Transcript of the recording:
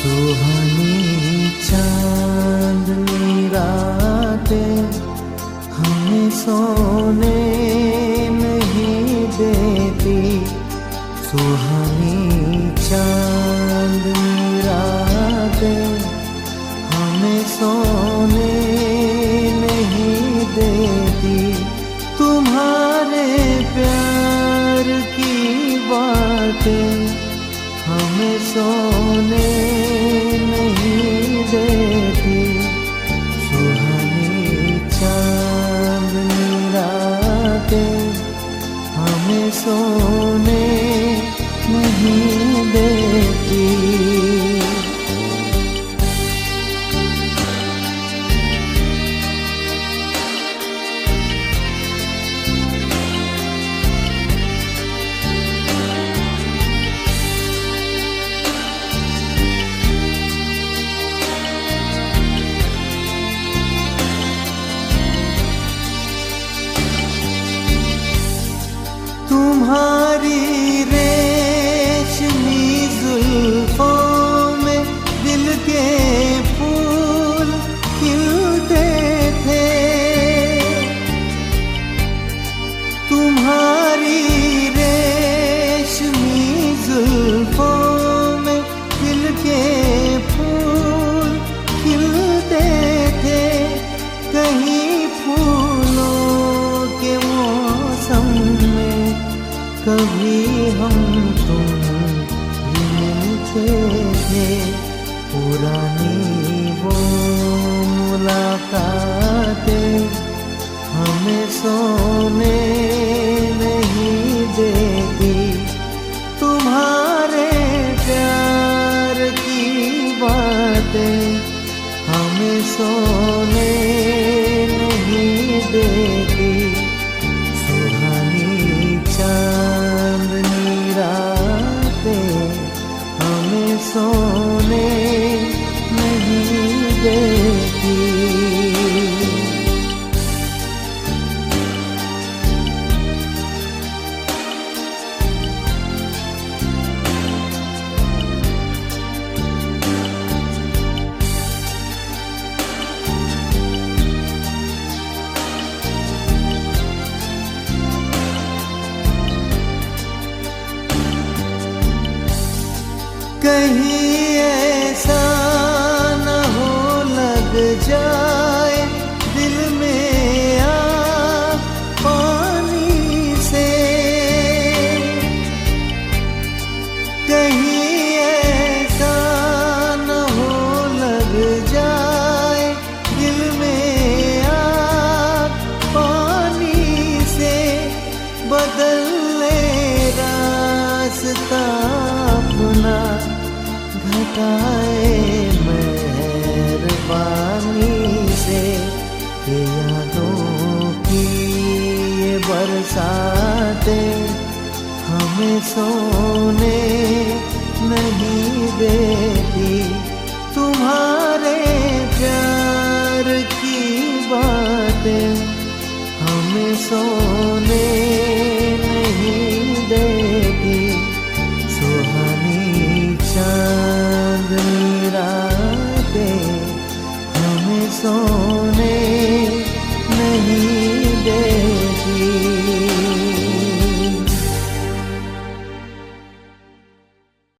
सुहानी चांदनी रातें हमें सोने नहीं देती। सुहानी चांदनी रातें हमें सोने नहीं देती। तुम्हारे प्यार की बातें हमें सोने नहीं देती। सुहानी चांदनी रातें हमें सोने नहीं देती। तुम्हारी रेशमी जुल्फों में दिल के फूल खिलते थे। तुम्हारी रेशमी जुल्फों में दिल के फूल खिलते थे। कहीं फूलों के मौसम में कभी हम तुम भी मिलते थे। पुरानी वो मुलाकातें हमें सोने नहीं देती। तुम्हारे प्यार की बातें हमें सोने नहीं देती। सुहानी चांदनी रातें हमें सोने नहीं देती। कहीं ऐसा न हो लग जाए दिल में आग पानी से। कहीं ऐसा न हो लग जाए दिल में आग पानी से। बदल ले रास्ता अपना घटाए मेहरबानी से। यादों की ये बरसातें हमें सोने नहीं दे